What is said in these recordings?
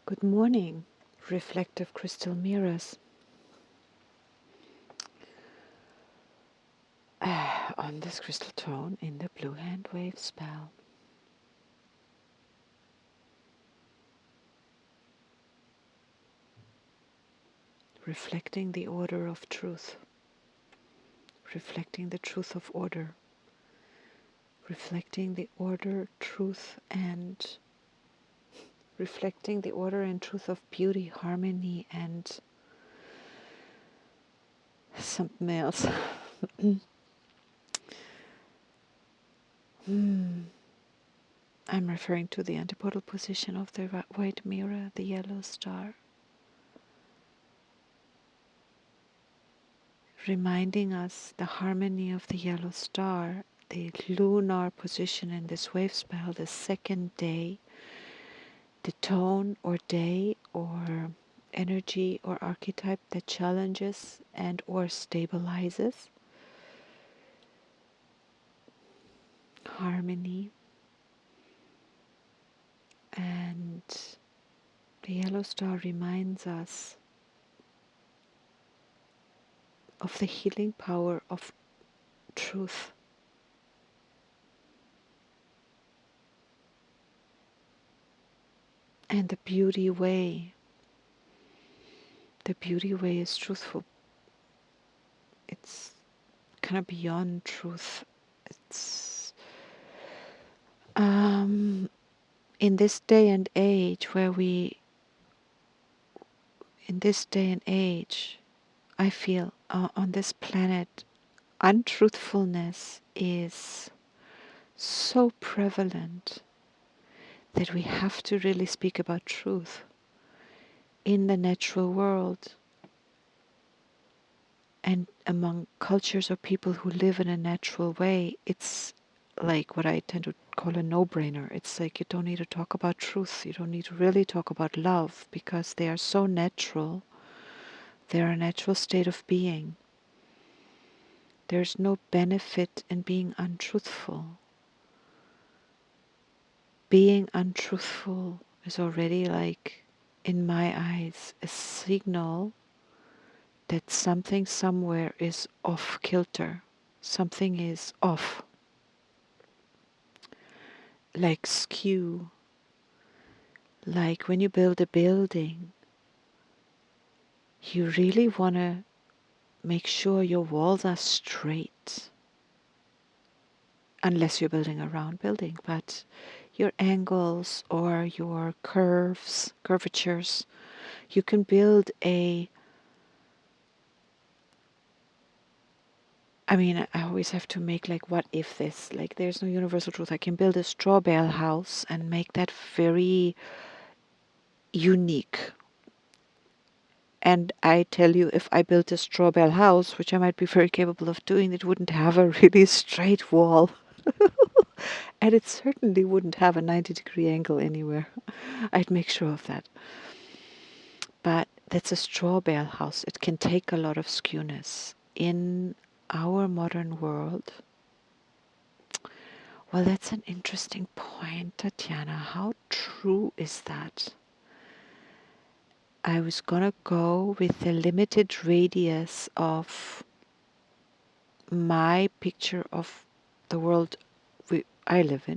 Good morning, reflective crystal mirrors. On this crystal tone in the blue hand wave spell. Reflecting the order of truth. Reflecting the truth of order. Reflecting the order, truth, and reflecting the order and truth of beauty, harmony, and something else. I'm referring to the antipodal position of the white mirror, the yellow star, reminding us the harmony of the yellow star, the lunar position in this wave spell, the second day, the tone or day or energy or archetype that challenges and or stabilizes harmony. And the yellow star reminds us of the healing power of truth. And the beauty way is truthful. It's kind of beyond truth. It's in this day and age I feel on this planet, untruthfulness is so prevalent that we have to really speak about truth in the natural world and among cultures or people who live in a natural way. It's like what I tend to call a no-brainer. It's like you don't need to talk about truth. You don't need to really talk about love because they are so natural. They're a natural state of being. There's no benefit in being untruthful. Being untruthful is already, like, in my eyes, a signal that something somewhere is off kilter. Something is off. Like skew. Like when you build a building, you really want to make sure your walls are straight. Unless you're building a round building, but your angles or your curvatures, you can build I always have to make like what if this, like there's no universal truth. I can build a straw bale house and make that very unique. And I tell you, if I built a straw bale house, which I might be very capable of doing, it wouldn't have a really straight wall. And it certainly wouldn't have a 90-degree angle anywhere. I'd make sure of that. But that's a straw bale house. It can take a lot of skewness. In our modern world, well, that's an interesting point, Tatiana. How true is that? I was gonna go with the limited radius of my picture of the world we live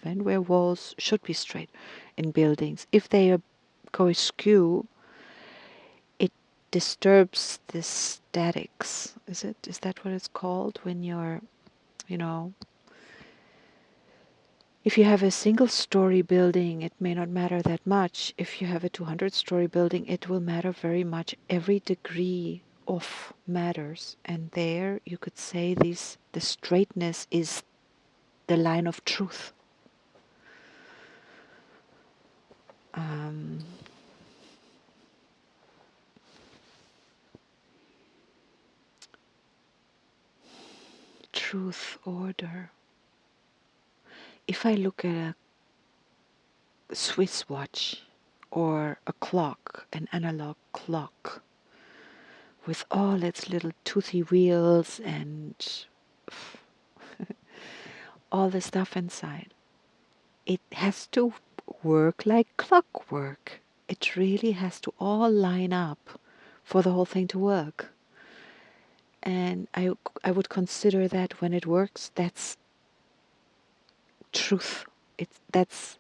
in, where walls should be straight in buildings. If they go askew, it disturbs the statics. Is that what it's called when you're, you know, if you have a single-story building, it may not matter that much. If you have a 200-story building, it will matter very much. Every degree off matters. And there you could say the straightness is the line of truth. Truth, order. If I look at a Swiss watch or a clock, an analog clock, with all its little toothy wheels and all the stuff inside, it has to work like clockwork. It really has to all line up for the whole thing to work. And I would consider that when it works, that's truth. That's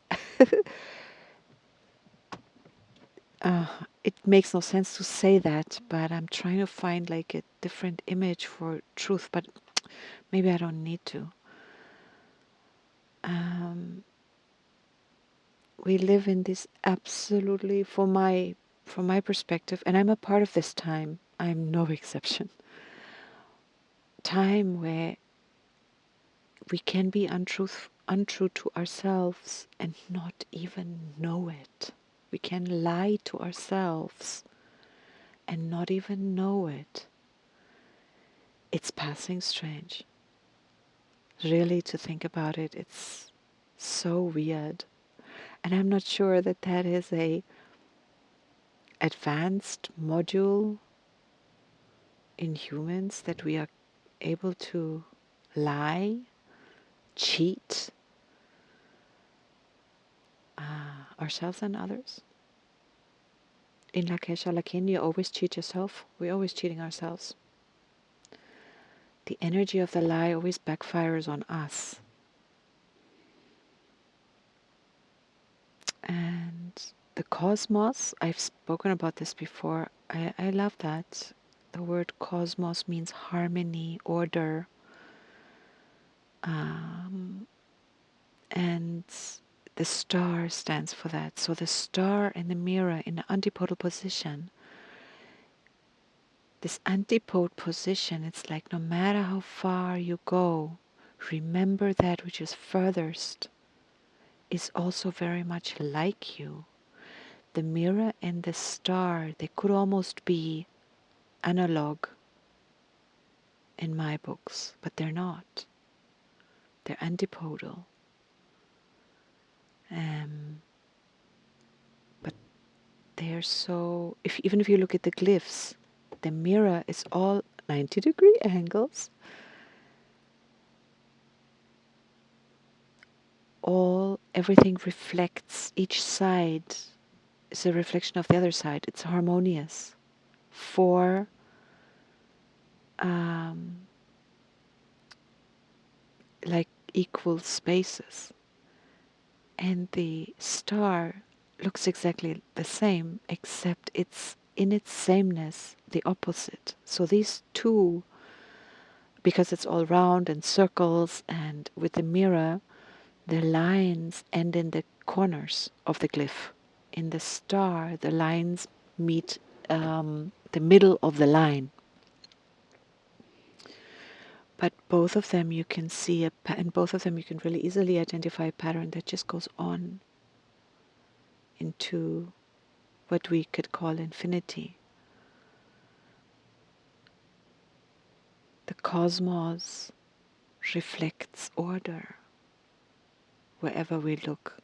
uh, it makes no sense to say that, but I'm trying to find like a different image for truth, but maybe I don't need to. Um, we live in this absolutely, from my perspective, and I'm a part of this time. I'm no exception. Time where we can be untrue to ourselves and not even know it. We can lie to ourselves and not even know it. It's passing strange. Really, to think about it, it's so weird. And I'm not sure that that is a advanced module in humans, that we are able to lie, cheat ourselves and others. In Lakesha Lakin, you always cheat yourself. We're always cheating ourselves. The energy of the lie always backfires on us. And the cosmos, I've spoken about this before. I love that. The word cosmos means harmony, order, and the star stands for that. So the star and the mirror in the antipodal position, this antipode position, it's like no matter how far you go, remember that which is furthest is also very much like you. The mirror and the star, they could almost be analog in my books, but they're not. They're antipodal. But they're so, even if you look at the glyphs, the mirror is all 90-degree angles. Everything reflects, each side is a reflection of the other side. It's harmonious. Four like equal spaces. And the star looks exactly the same, except it's in its sameness the opposite. So these two, because it's all round and circles, and with the mirror, the lines end in the corners of the glyph. In the star, the lines meet the middle of the line. But both of them you can see, and both of them you can really easily identify a pattern that just goes on into what we could call infinity. The cosmos reflects order wherever we look.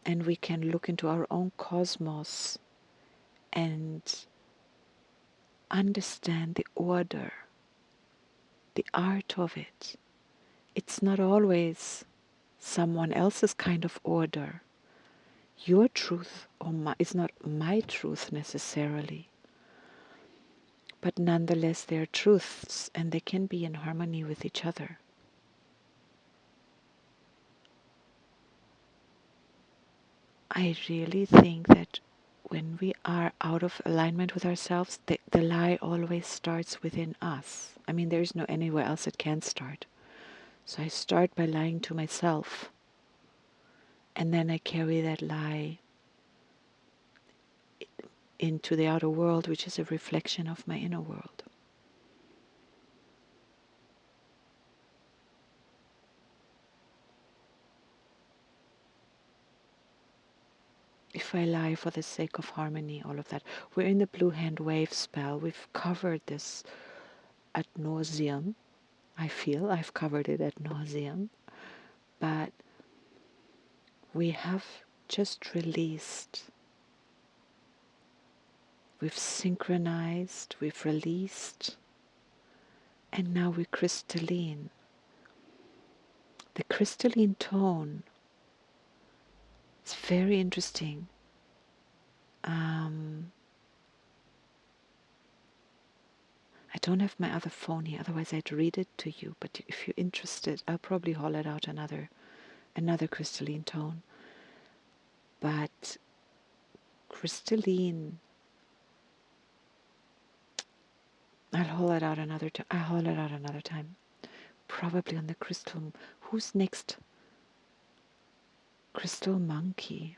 And we can look into our own cosmos and understand the order, the art of it. It's not always someone else's kind of order. Your truth is not my truth necessarily. But nonetheless, they are truths and they can be in harmony with each other. I really think that when we are out of alignment with ourselves, the lie always starts within us. I mean, there is no anywhere else it can start. So I start by lying to myself, and then I carry that lie into the outer world, which is a reflection of my inner world. If I lie for the sake of harmony, all of that. We're in the blue hand wave spell. We've covered this ad nauseum. I feel I've covered it ad nauseum. But we have just released. We've synchronized, we've released, and now we're crystalline. The crystalline tone is very interesting. Um, I don't have my other phone here, otherwise I'd read it to you. But if you're interested, I'll probably haul it out another crystalline tone. But crystalline, I'll haul it out another time. Probably on the crystal. Who's next? Crystal monkey.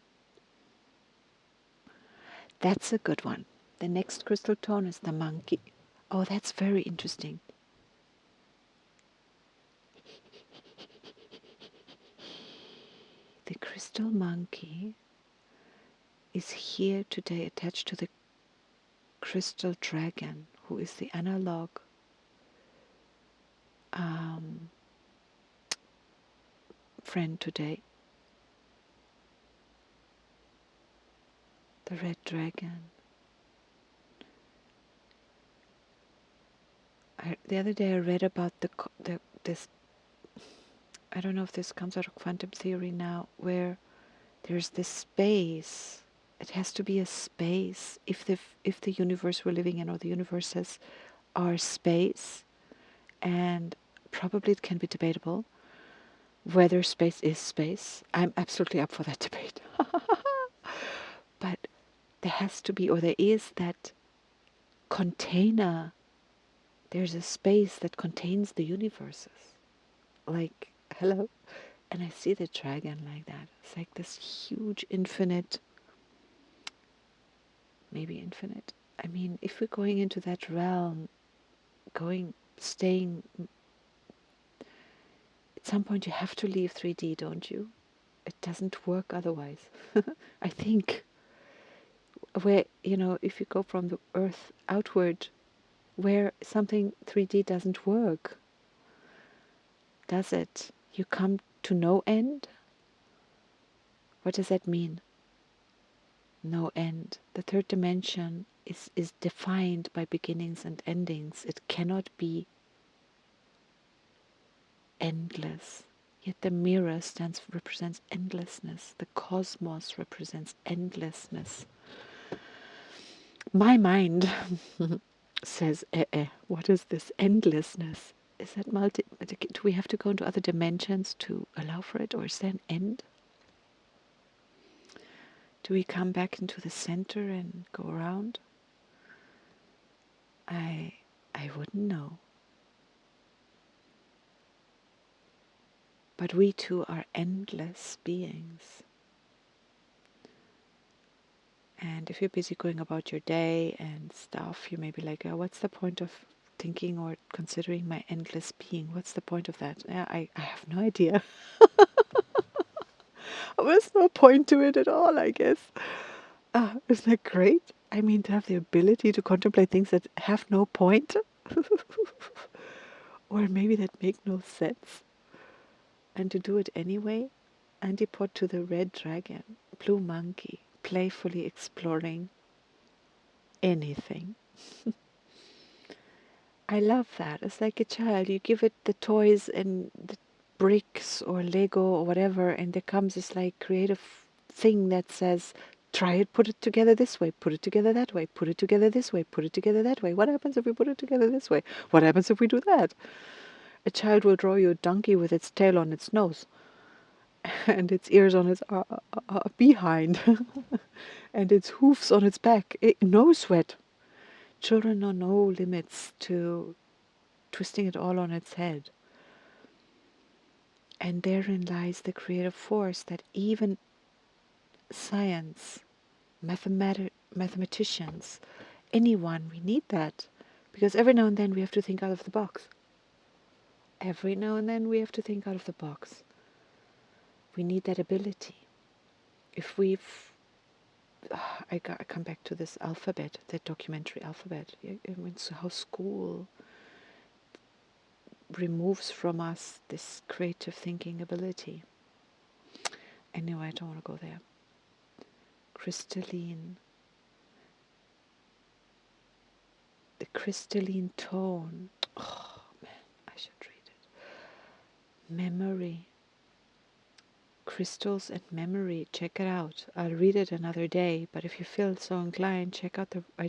That's a good one. The next crystal tone is the monkey. Oh, that's very interesting. The crystal monkey is here today attached to the crystal dragon, who is the analog friend today. The red dragon. The other day I read about this. I don't know if this comes out of quantum theory now, where there's this space. It has to be a space. If the universe we're living in, or the universes, are space, and probably it can be debatable whether space is space. I'm absolutely up for that debate. But there has to be, or there is that container. There's a space that contains the universes. Like, hello? And I see the dragon like that. It's like this huge infinite, maybe infinite. I mean, if we're going into that realm, staying, at some point you have to leave 3D, don't you? It doesn't work otherwise. I think, where, if you go from the earth outward, where something 3D doesn't work, does it? You come to no end? What does that mean? No end. The third dimension is defined by beginnings and endings. It cannot be endless. Yet the mirror represents endlessness. The cosmos represents endlessness. My mind says, what is this endlessness? Is that do we have to go into other dimensions to allow for it, or is there an end? Do we come back into the center and go around? I wouldn't know. But we too are endless beings. And if you're busy going about your day and stuff, you may be like, oh, what's the point of thinking or considering my endless being? What's the point of that? Yeah, I have no idea. There's no point to it at all, I guess. Isn't that great? I mean, to have the ability to contemplate things that have no point, or maybe that make no sense, and to do it anyway. Antipode to the red dragon, blue monkey, playfully exploring anything. I love that. It's like a child. You give it the toys and the bricks or Lego or whatever, and there comes this like creative thing that says, try it, put it together this way, put it together that way, put it together this way, put it together that way. What happens if we put it together this way? What happens if we do that? A child will draw you a donkey with its tail on its nose and its ears on its behind and its hoofs on its back. No sweat. Children know no limits to twisting it all on its head. And therein lies the creative force that even science, mathematicians, anyone, we need that. Because every now and then we have to think out of the box. Every now and then we have to think out of the box. We need that ability. If we've, I come back to this Alphabet, that documentary Alphabet. I mean, so how school removes from us this creative thinking ability. Anyway, I don't want to go there. Crystalline. The crystalline tone. Oh man, I should read it. Memory. Crystals and memory. Check it out. I'll read it another day, but if you feel so inclined, check out I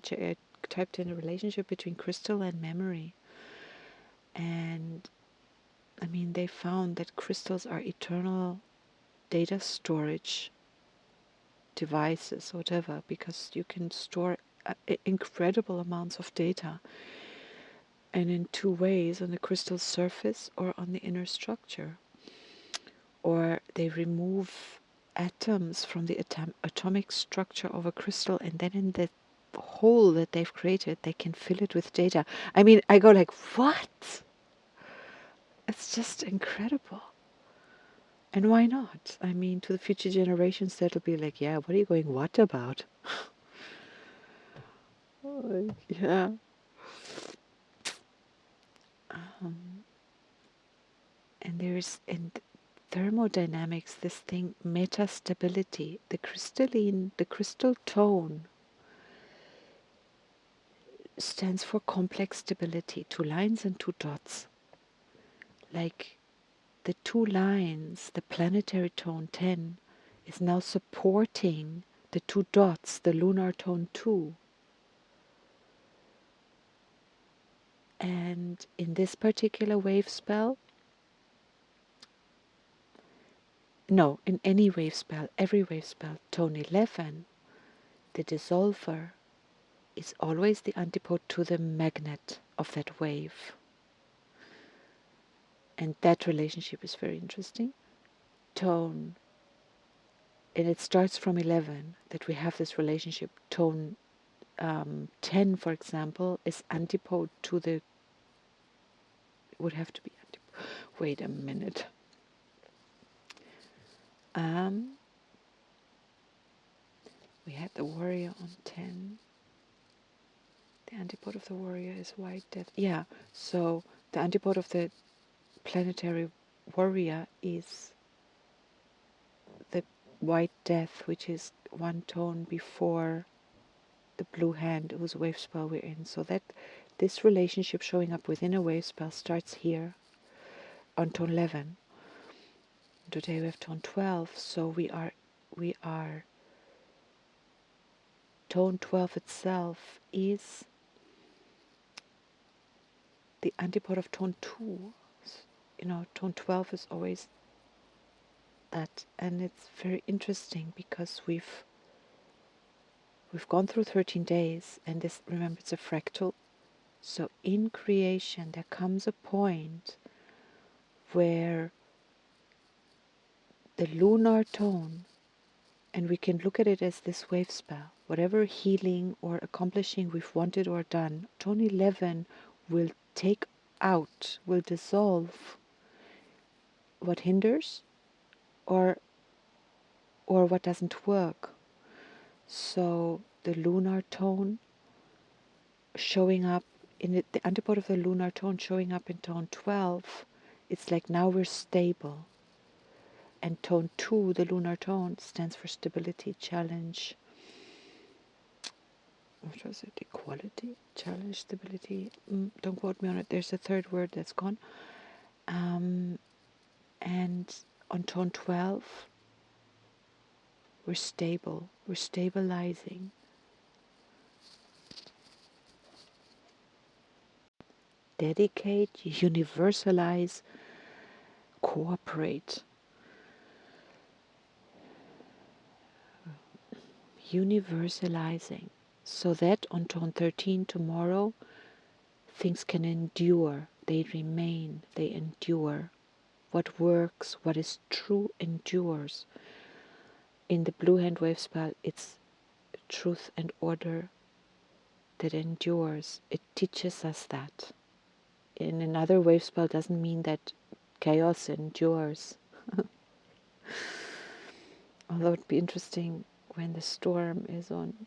typed in a relationship between crystal and memory. And I mean, they found that crystals are eternal data storage devices, whatever, because you can store incredible amounts of data, and in two ways, on the crystal surface or on the inner structure. Or they remove atoms from the atomic structure of a crystal, and then in the hole that they've created, they can fill it with data. I mean, I go like, what? It's just incredible. And why not? I mean, to the future generations, that'll be like, yeah, what are you going what about? Yeah. And there's in thermodynamics this thing, metastability. The crystal tone stands for complex stability, two lines and two dots. Like the two lines, the planetary tone 10 is now supporting the two dots, the lunar tone 2. And in this particular wave spell, no, in any wave spell, every wave spell, tone 11, the dissolver is always the antipode to the magnet of that wave. And that relationship is very interesting. Tone, and it starts from 11, that we have this relationship. Tone 10, for example, is antipode to the, would have to be antipode. Wait a minute. We had the warrior on 10. The antipode of the warrior is white death. Yeah, so the antipode of the planetary warrior is the white death, which is one tone before the blue hand, whose wave spell we're in. So that this relationship showing up within a wave spell starts here on tone 11. Today we have tone 12, so we are tone 12 itself is the antipode of tone 2. You know, tone 12 is always that, and it's very interesting because we've gone through 13 days, and this, remember, it's a fractal. So in creation there comes a point where the lunar tone, and we can look at it as this wave spell, whatever healing or accomplishing we've wanted or done, tone 11 will take out, will dissolve what hinders or what doesn't work. So the lunar tone showing up in it, the antipode of the lunar tone showing up in tone 12, it's like now we're stable. And tone 2, the lunar tone, stands for stability, challenge. What was it? Equality? Challenge, stability. Don't quote me on it. There's a third word that's gone. And on tone 12, we're stable. We're stabilizing. Dedicate, universalize, cooperate. Universalizing. So that on tone 13 tomorrow, things can endure. They remain. They endure. What works, what is true endures. In the blue hand wave spell, it's truth and order that endures. It teaches us that. In another wave spell doesn't mean that chaos endures. Although it'd be interesting when the storm is on.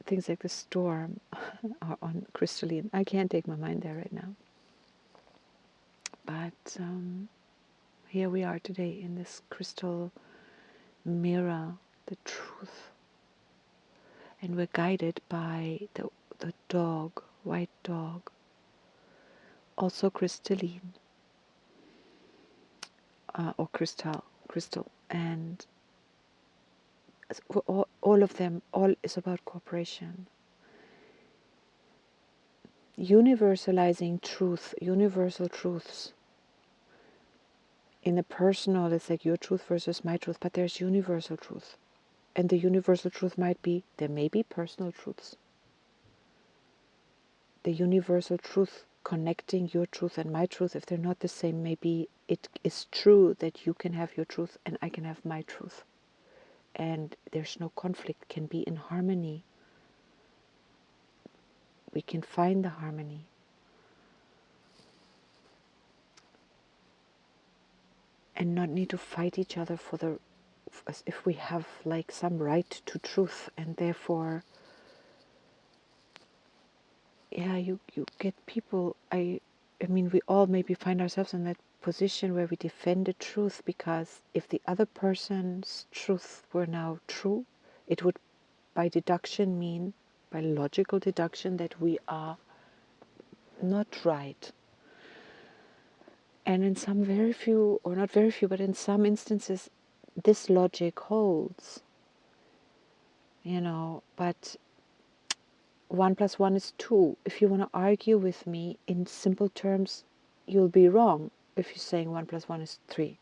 Things like the storm are on crystalline. I can't take my mind there right now. But here we are today in this crystal mirror, the truth. And we're guided by the dog, white dog, also crystalline. or crystal, and all of them, all is about cooperation. Universalizing truth, universal truths. In the personal, it's like your truth versus my truth, but there's universal truth. And the universal truth might be, there may be personal truths. The universal truth connecting your truth and my truth, if they're not the same, maybe it is true that you can have your truth and I can have my truth. And there's no conflict, can be in harmony. We can find the harmony. And not need to fight each other as if we have like some right to truth, and therefore, yeah, you get people. I mean, we all maybe find ourselves in that position where we defend the truth, because if the other person's truth were now true, it would by deduction mean, by logical deduction, that we are not right. And in some very few, or not very few, but in some instances, this logic holds, but 1 + 1 is 2. If you want to argue with me in simple terms, you'll be wrong if you're saying 1 + 1 is 3.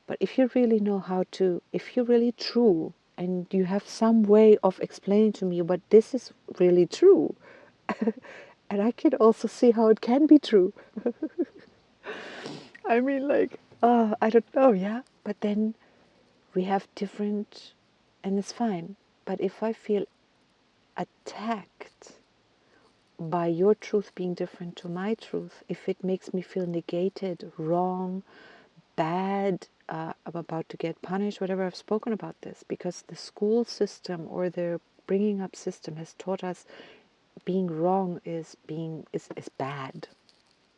But if you really know how to, if you're really true and you have some way of explaining to me, but this is really true, and I can also see how it can be true. I mean, like, I don't know, yeah? But then we have different, and it's fine. But if I feel attacked by your truth being different to my truth, if it makes me feel negated, wrong, bad, I'm about to get punished, whatever, I've spoken about this, because the school system or the bringing up system has taught us being wrong is bad,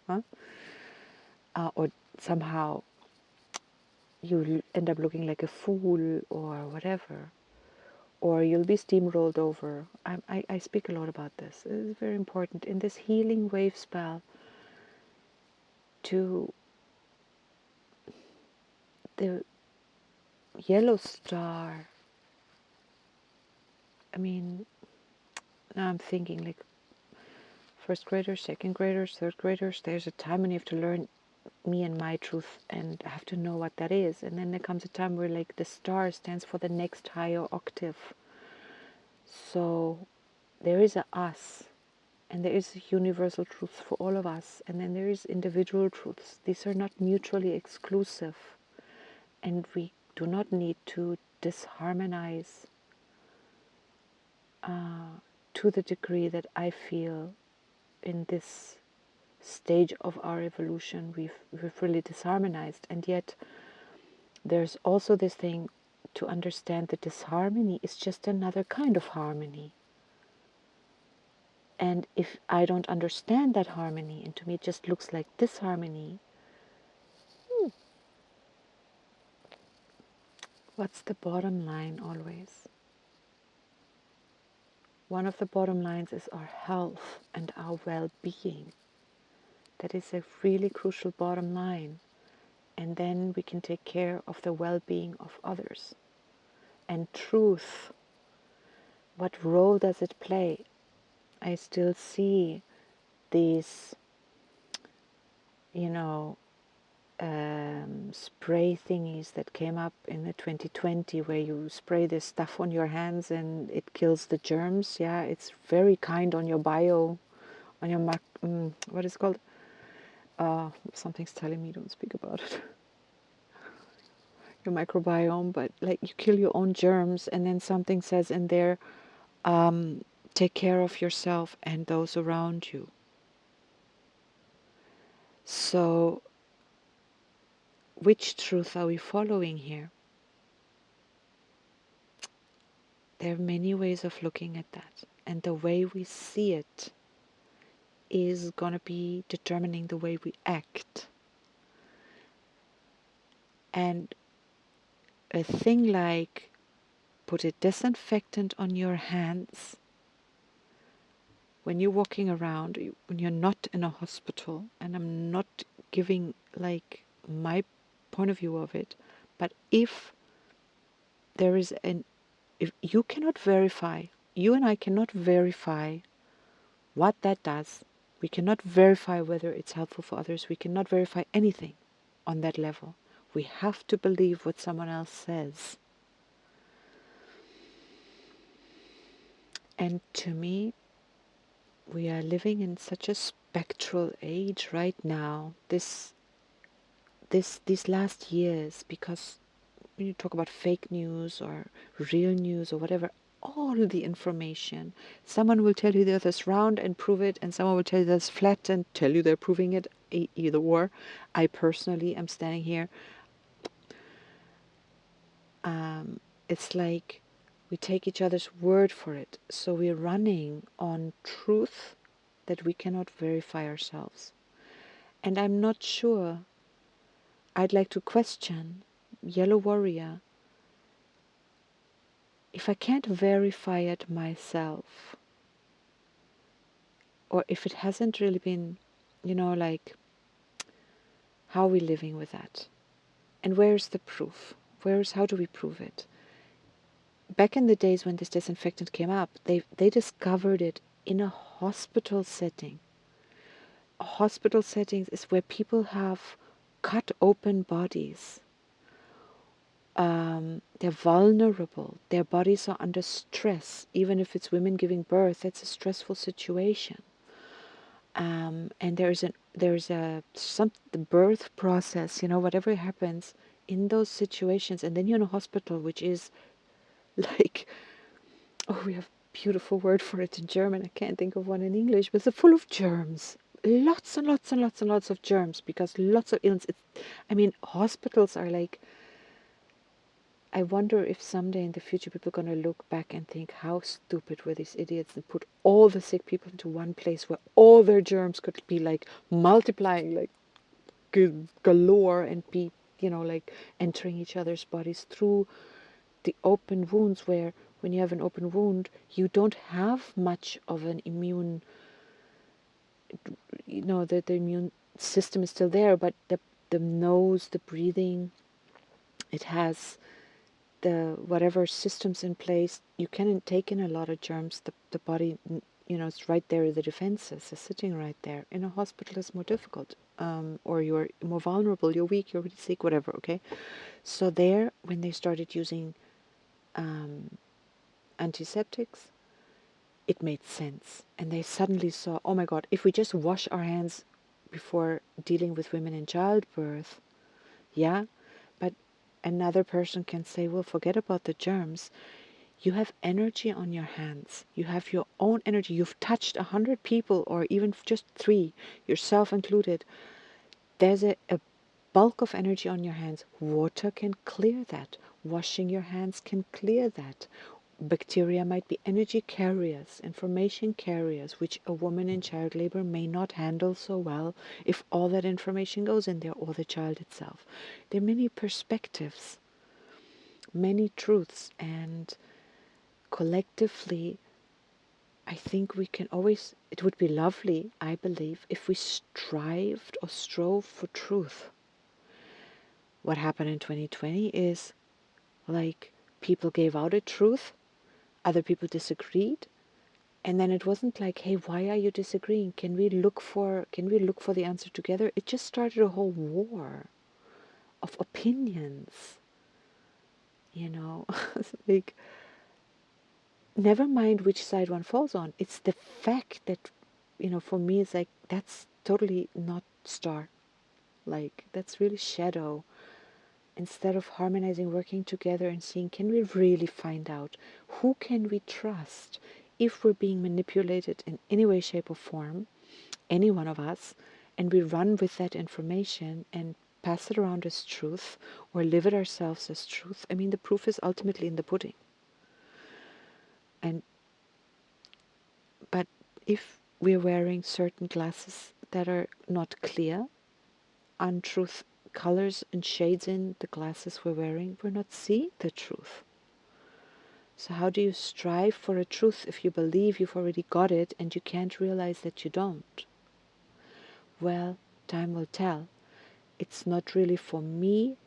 huh? Or somehow you'll end up looking like a fool or whatever, or you'll be steamrolled over. I speak a lot about this. It is very important in this healing wave spell to the yellow star. I mean, now I'm thinking like first graders, second graders, third graders, there's a time when you have to learn me and my truth and have to know what that is. And then there comes a time where like the star stands for the next higher octave. So there is a us, and there is a universal truth for all of us, and then there is individual truths. These are not mutually exclusive, and we do not need to disharmonize to the degree that I feel in this stage of our evolution we've really disharmonized. And yet there's also this thing to understand that disharmony is just another kind of harmony. And if I don't understand that harmony, and to me it just looks like disharmony, what's the bottom line always? One of the bottom lines is our health and our well-being. That is a really crucial bottom line. And then we can take care of the well-being of others. And truth, what role does it play? I still see these, spray thingies that came up in the 2020, where you spray this stuff on your hands and it kills the germs. Yeah, it's very kind on your bio, on your what is it called? Something's telling me don't speak about it. Your microbiome, but like you kill your own germs, and then something says in there, take care of yourself and those around you. So, which truth are we following here? There are many ways of looking at that, and the way we see it is going to be determining the way we act. And a thing like put a disinfectant on your hands when you're walking around, when you're not in a hospital, and I'm not giving like my point of view of it. But if there is if you cannot verify, you and I cannot verify what that does. We cannot verify whether it's helpful for others. We cannot verify anything on that level. We have to believe what someone else says. And to me, we are living in such a spectral age right now. These last years, because when you talk about fake news or real news or whatever, all the information, someone will tell you the other's round and prove it, and someone will tell you that's flat and tell you they're proving it, either or. I personally am standing here. It's like we take each other's word for it. So we're running on truth that we cannot verify ourselves. And I'm not sure. I'd like to question Yellow Warrior. If I can't verify it myself, or if it hasn't really been, like, how are we living with that? And where's the proof? How do we prove it? Back in the days when this disinfectant came up, they discovered it in a hospital setting. Hospital settings is where people have cut open bodies. They're vulnerable. Their bodies are under stress. Even if it's women giving birth, it's a stressful situation. And the birth process, whatever happens in those situations, and then you're in a hospital, which is like, oh, we have a beautiful word for it in German. I can't think of one in English, but it's full of germs. Lots and lots and lots and lots of germs, because lots of illness. Hospitals are like, I wonder if someday in the future people are going to look back and think, how stupid were these idiots and put all the sick people into one place where all their germs could be like multiplying like galore and be, like entering each other's bodies through the open wounds, where when you have an open wound, you don't have much of an immune, the immune system is still there, but the nose, the breathing, it has the whatever systems in place, you can take in a lot of germs. The body, it's right there. The defenses are sitting right there. In a hospital, it's more difficult, or you're more vulnerable. You're weak. You're really sick. Whatever. Okay. So there, when they started using antiseptics, it made sense, and they suddenly saw, oh my God, if we just wash our hands before dealing with women in childbirth, yeah, but another person can say, well, forget about the germs. You have energy on your hands. You have your own energy. You've touched 100 people, or even just 3, yourself included. There's a bulk of energy on your hands. Water can clear that. Washing your hands can clear that. Bacteria might be energy carriers, information carriers, which a woman in child labor may not handle so well if all that information goes in there, or the child itself. There are many perspectives, many truths, and collectively, I think we can always, it would be lovely, I believe, if we strived or strove for truth. What happened in 2020 is, like, people gave out a truth, other people disagreed, and then it wasn't like, hey, why are you disagreeing? Can we look for the answer together? It just started a whole war of opinions, like, never mind which side one falls on. It's the fact that, for me, it's like, that's totally not star. Like, that's really shadow. Instead of harmonizing, working together and seeing, can we really find out who can we trust if we're being manipulated in any way, shape, or form, any one of us, and we run with that information and pass it around as truth or live it ourselves as truth. The proof is ultimately in the pudding. And but if we're wearing certain glasses that are not clear, untruth colors and shades in the glasses we're wearing, we're not seeing the truth. So how do you strive for a truth if you believe you've already got it and you can't realize that you don't? Well, time will tell. It's not really for me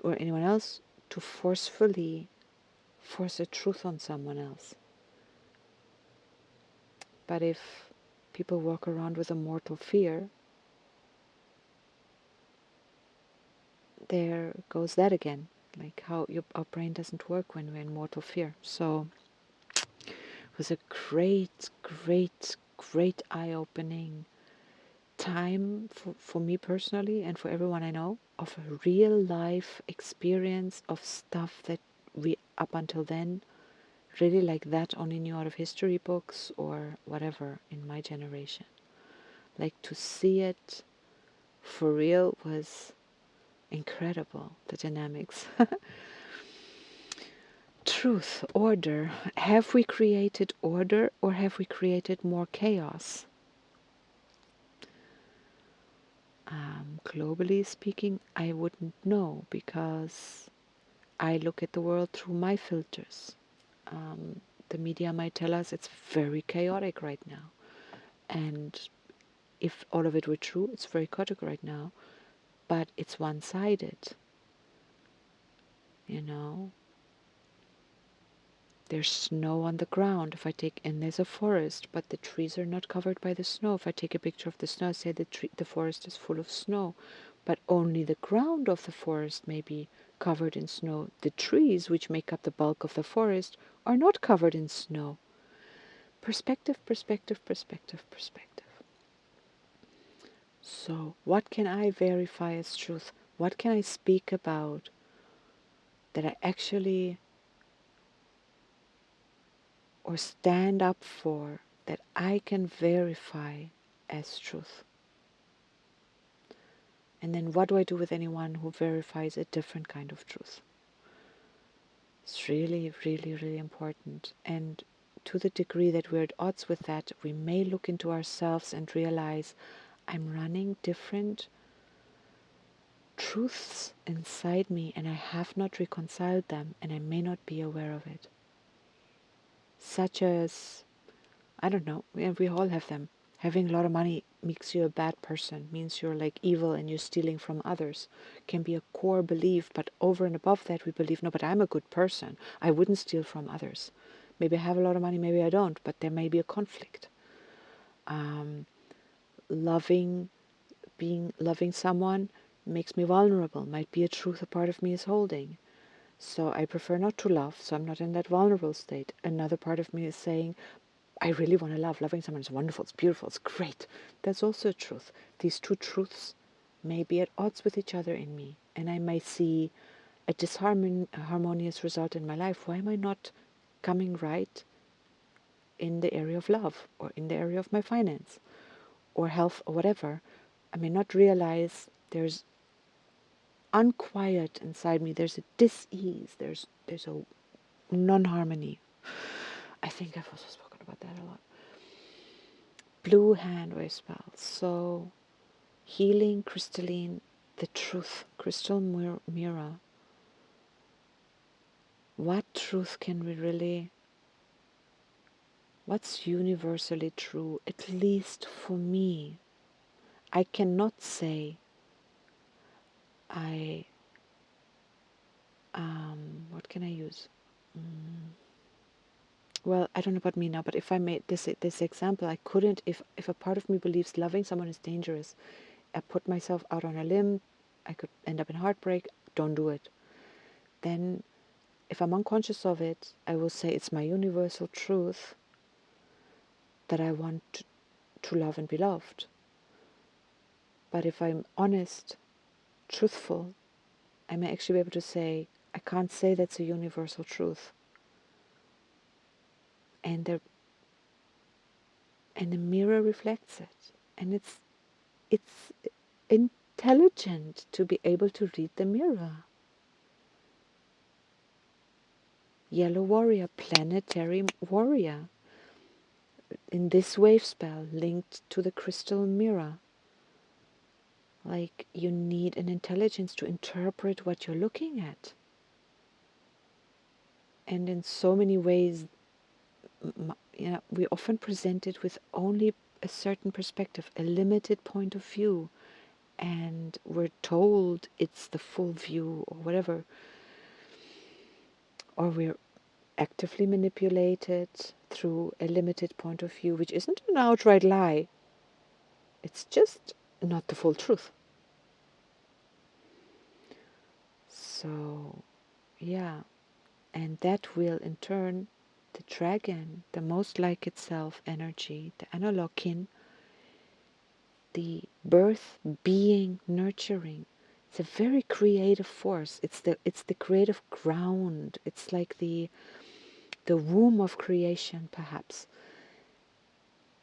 or anyone else to forcefully force a truth on someone else. But if people walk around with a mortal fear, there goes that again. Like how our brain doesn't work when we're in mortal fear. So it was a great, great, great eye-opening time for me personally and for everyone I know, of a real life experience of stuff that we up until then really like that only knew out of history books or whatever in my generation. Like to see it for real was incredible, the dynamics. Truth, order. Have we created order or have we created more chaos? Globally speaking, I wouldn't know because I look at the world through my filters. The media might tell us it's very chaotic right now. And if all of it were true, it's very chaotic right now. But it's one-sided, you know. There's snow on the ground. If I take, and there's a forest, but the trees are not covered by the snow. If I take a picture of the snow, I say the forest is full of snow, but only the ground of the forest may be covered in snow. The trees, which make up the bulk of the forest, are not covered in snow. Perspective, perspective, perspective, perspective. So, what can I verify as truth? What can I speak about that I actually, or stand up for, that I can verify as truth? And then what do I do with anyone who verifies a different kind of truth? It's really, really, really important. And to the degree that we're at odds with that, we may look into ourselves and realize I'm running different truths inside me and I have not reconciled them and I may not be aware of it. Such as, I don't know, we all have them. Having a lot of money makes you a bad person, means you're like evil and you're stealing from others. Can be a core belief, but over and above that we believe, no, but I'm a good person. I wouldn't steal from others. Maybe I have a lot of money, maybe I don't, but there may be a conflict. Loving, loving someone makes me vulnerable, might be a truth a part of me is holding. So I prefer not to love, so I'm not in that vulnerable state. Another part of me is saying, I really want to love. Loving someone is wonderful, it's beautiful, it's great. That's also a truth. These two truths may be at odds with each other in me, and I may see a disharmonious result in my life. Why am I not coming right in the area of love, or in the area of my finance, or health, or whatever? I may not realize there's unquiet inside me. There's a dis-ease. There's a non-harmony. I think I've also spoken about that a lot. Blue hand wave spell. So healing, crystalline, the truth, crystal mirror. What truth can we really, what's universally true, at least for me? I cannot say I, what can I use? Well, I don't know about me now, but if I made this example, I couldn't, if a part of me believes loving someone is dangerous, I put myself out on a limb, I could end up in heartbreak, don't do it. Then if I'm unconscious of it, I will say it's my universal truth that I want to love and be loved. But if I'm honest, truthful, I may actually be able to say, I can't say that's a universal truth. And the mirror reflects it. And it's intelligent to be able to read the mirror. Yellow warrior, planetary warrior. In this wave spell linked to the crystal mirror. Like you need an intelligence to interpret what you're looking at. And in so many ways, we often present it with only a certain perspective, a limited point of view. and we're told it's the full view or whatever, or we're actively manipulated through a limited point of view, which isn't an outright lie, it's just not the full truth. So, yeah, and that will in turn, the dragon, the most like itself energy, the analog kin, the birth, being, nurturing. It's a very creative force. It's the creative ground. It's like the womb of creation, perhaps.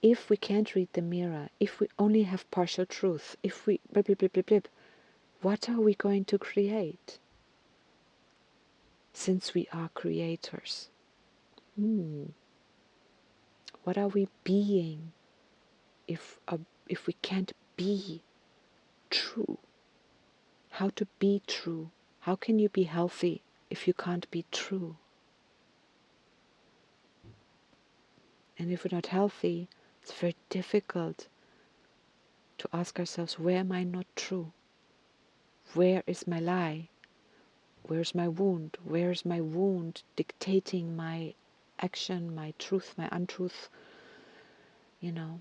If we can't read the mirror, if we only have partial truth, if we blip, blip, blip, blip, blip, what are we going to create? Since we are creators. What are we being if we can't be true? How to be true? How can you be healthy if you can't be true? And if we're not healthy, it's very difficult to ask ourselves, where am I not true? Where is my lie? Where's my wound? Where's my wound dictating my action, my truth, my untruth? You know.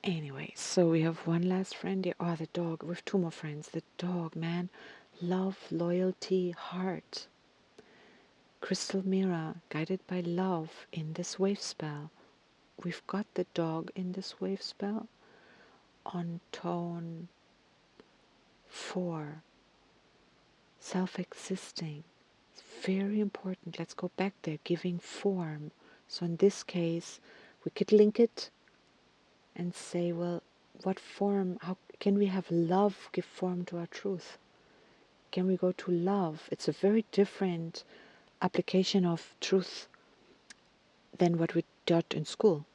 Anyway, so we have one last friend here. Oh, the dog. We have two more friends. The dog, man. Love, loyalty, heart. Crystal mirror, guided by love in this wave spell. We've got the dog in this wave spell on tone 4. Self-existing. It's very important. Let's go back there. Giving form. So in this case, we could link it and say, well, what form, how can we have love give form to our truth? Can we go to love? It's a very different application of truth than what we taught in school.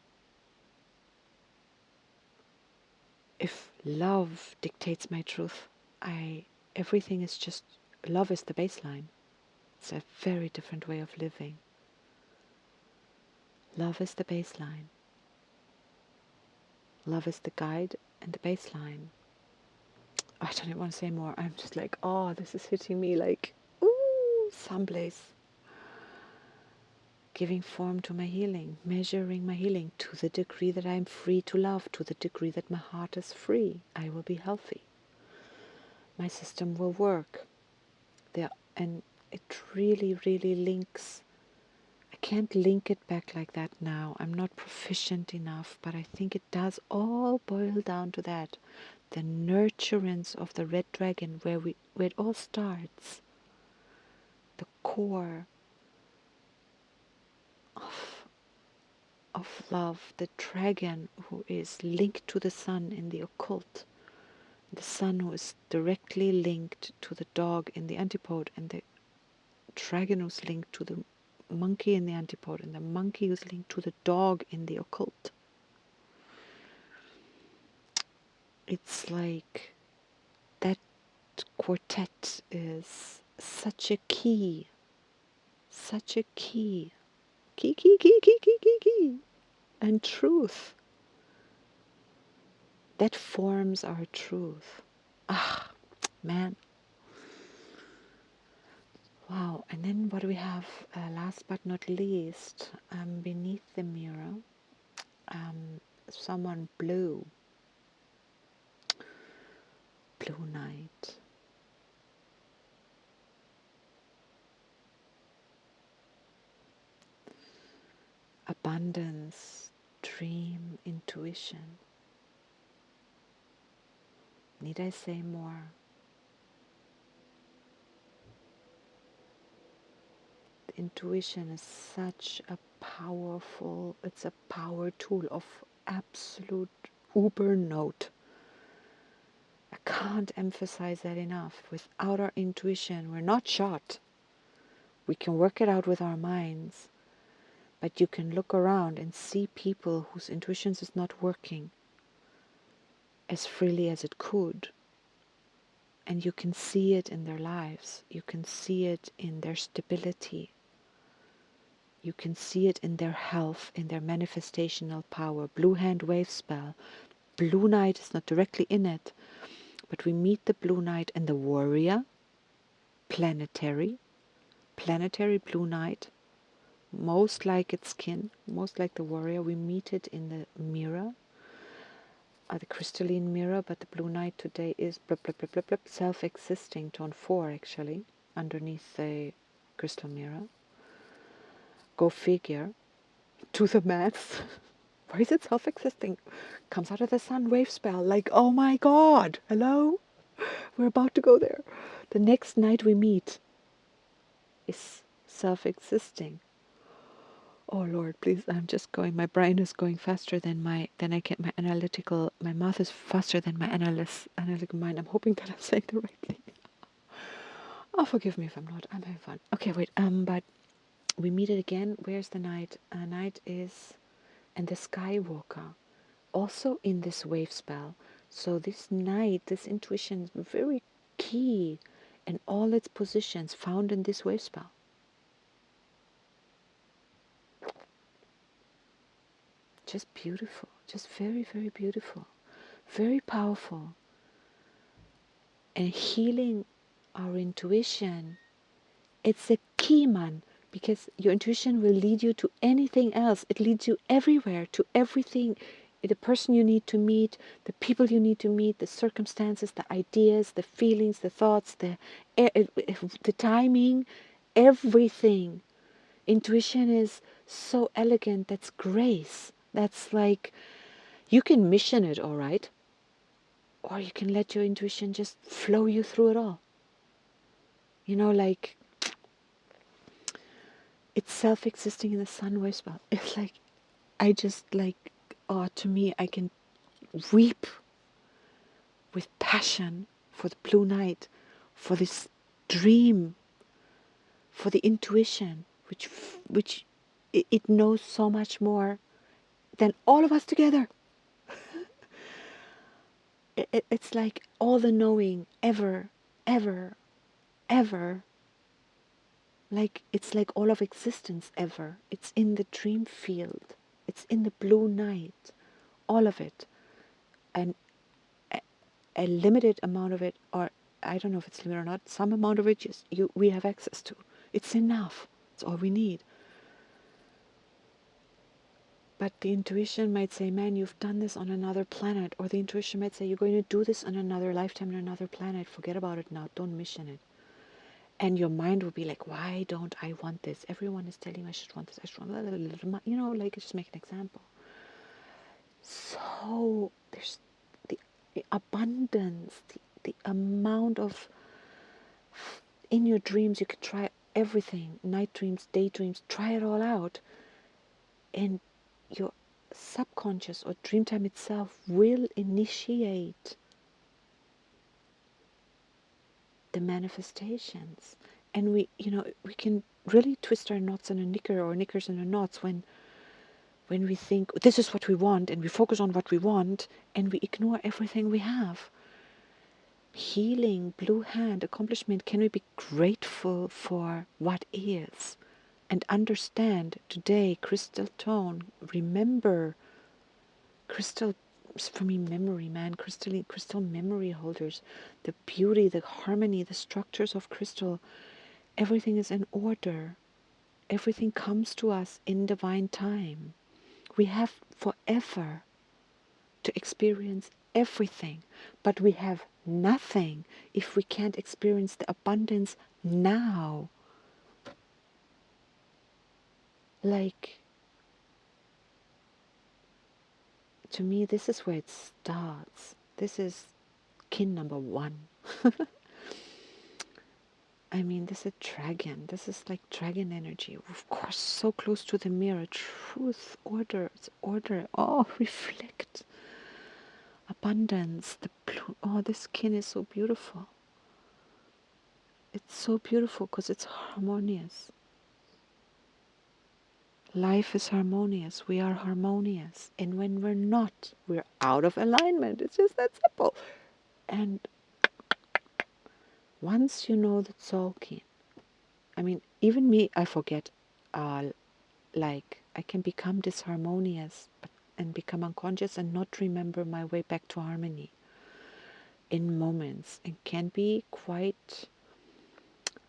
If love dictates my truth, everything is just, love is the baseline. It's a very different way of living. Love is the baseline. Love is the guide and the baseline. I don't even want to say more. I'm just like, oh, this is hitting me like, ooh, someplace. Giving form to my healing, measuring my healing to the degree that I'm free to love, to the degree that my heart is free, I will be healthy. My system will work. There, and it really, really links. I can't link it back like that now. I'm not proficient enough, but I think it does all boil down to that. The nurturance of the red dragon, where it all starts. The core of love, the dragon who is linked to the sun in the occult, the sun who is directly linked to the dog in the antipode, and the dragon who's linked to the monkey in the antipode, and the monkey who's linked to the dog in the occult. It's like that quartet is such a key, such a key, key, and truth. That forms our truth. Ah, man. Wow. And then what do we have? Last but not least, beneath the mirror, someone blue night. Abundance, dream, intuition. Need I say more? The intuition is such a powerful, it's a power tool of absolute uber note. I can't emphasize that enough. Without our intuition, we're not shot. We can work it out with our minds, but you can look around and see people whose intuitions is not working as freely as it could. And you can see it in their lives. You can see it in their stability. You can see it in their health, in their manifestational power. Blue hand wave spell. blue knight is not directly in it, but we meet the blue knight and the warrior, planetary blue knight, most like its skin, most like the warrior. We meet it in the mirror, the crystalline mirror, but the blue knight today is blub, blub, blub, blub, blub, self-existing, tone 4 actually, underneath the crystal mirror. Go figure. To the maths. Why is it self-existing? Comes out of the sun, wave spell. Like, oh my god, hello? We're about to go there. The next night we meet is self-existing. Oh Lord, please, I'm just going, my brain is going faster than my mouth is faster than my analytical mind. I'm hoping that I'm saying the right thing. Oh, forgive me if I'm not, I'm having fun. Okay, wait, but we meet it again. Where's the night? Night is, and the Skywalker, also in this wave spell. So this night, this intuition is very key in all its positions found in this wave spell. Just beautiful, just very, very beautiful, very powerful. And healing our intuition, it's a key, man, because your intuition will lead you to anything else. It leads you everywhere, to everything. The person you need to meet, the people you need to meet, the circumstances, the ideas, the feelings, the thoughts, the timing, everything. Intuition is so elegant. That's grace. That's like, you can mission it, all right, or you can let your intuition just flow you through it all. You know, like, it's self-existing in the sun wave spell. It's like, I just like, oh, to me, I can weep with passion for the blue night, for this dream, for the intuition, which it knows so much more than all of us together. It's like all the knowing ever, ever, ever. Like, it's like all of existence ever. It's in the dream field. It's in the blue night. All of it. And a limited amount of it, or I don't know if it's limited or not, some amount of it we have access to. It's enough. It's all we need. But the intuition might say, man, you've done this on another planet. Or the intuition might say, you're going to do this on another lifetime on another planet. Forget about it now. Don't mission it. And your mind will be like, why don't I want this? Everyone is telling me I should want this. I should want that. You know, like, just make an example. So there's the abundance, the amount of, in your dreams, you could try everything. Night dreams, daydreams, try it all out. And your subconscious or dreamtime itself will initiate the manifestations. And we can really twist our knots in a knicker or knickers in our knots when we think this is what we want and we focus on what we want and we ignore everything we have. Healing, blue hand, accomplishment, can we be grateful for what is and understand today, crystal tone, remember, crystal, for me, memory, man, crystal memory holders, the beauty, the harmony, the structures of crystal, everything is in order. Everything comes to us in divine time. We have forever to experience everything, but we have nothing if we can't experience the abundance now. Like, to me, this is where it starts. This is kin number one. I mean, this is a dragon. This is like dragon energy. Of course, so close to the mirror. Truth, order, it's order. Oh, reflect. Abundance. The blue. Oh, this skin is so beautiful. It's so beautiful because it's harmonious. Life is harmonious. We are harmonious. And when we're not, we're out of alignment. It's just that simple. And once you know the Tzolk'in, I mean, even me, I forget, like, I can become disharmonious, but and become unconscious and not remember my way back to harmony in moments, and can be quite,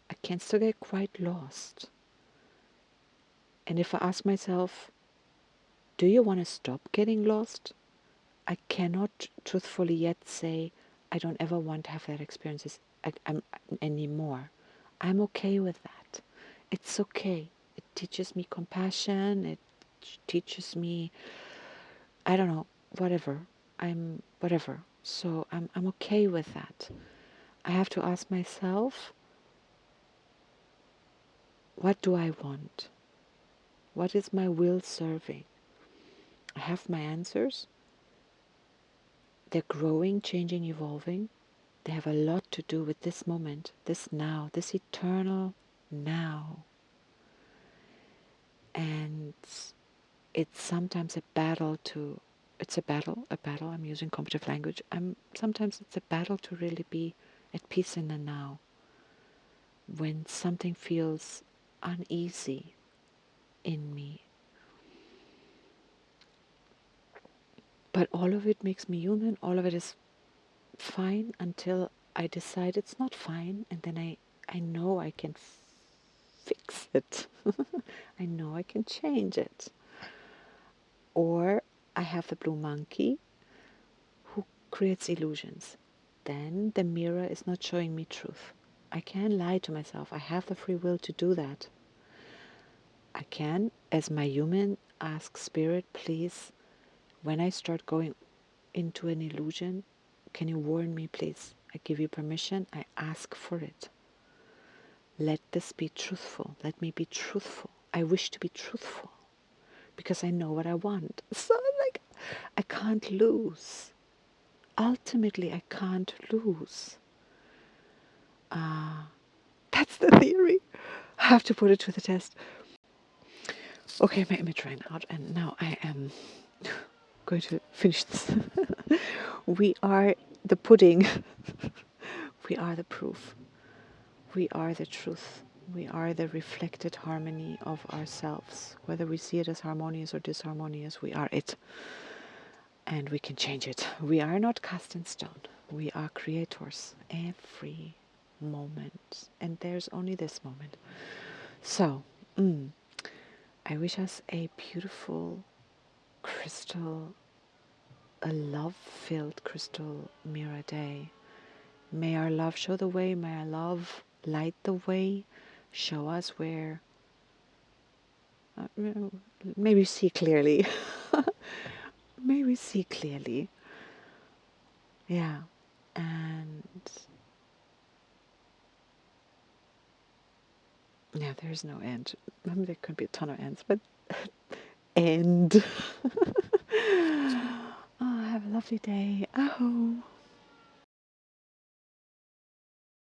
I can still get quite lost. And if I ask myself, do you want to stop getting lost? I cannot truthfully yet say I don't ever want to have that experiences anymore. I'm okay with that. It's okay. It teaches me compassion. It teaches me, I don't know, whatever. I'm whatever. So I'm okay with that. I have to ask myself, what do I want? What is my will serving? I have my answers. They're growing, changing, evolving. They have a lot to do with this moment, this now, this eternal now. And it's sometimes a battle to, it's a battle, I'm using competitive language. Sometimes it's a battle to really be at peace in the now. When something feels uneasy in me. But all of it makes me human, all of it is fine until I decide it's not fine, and then I know I can fix it. I know I can change it. Or I have the blue monkey who creates illusions. Then the mirror is not showing me truth. I can lie to myself. I have the free will to do that. I can, as my human, ask Spirit, please, when I start going into an illusion, can you warn me, please? I give you permission. I ask for it. Let this be truthful. Let me be truthful. I wish to be truthful because I know what I want. So like, I can't lose. Ultimately, I can't lose. That's the theory. I have to put it to the test. Okay, my image ran out, and now I am going to finish this. We are the pudding. We are the proof. We are the truth. We are the reflected harmony of ourselves. Whether we see it as harmonious or disharmonious, we are it. And we can change it. We are not cast in stone. We are creators every moment. And there's only this moment. So, I wish us a beautiful crystal, a love-filled crystal mirror day. May our love show the way. May our love light the way. Show us where, maybe see clearly. May we see clearly. Yeah. And yeah, there's no end. There could be a ton of ends, but end. Oh, have a lovely day. Oh.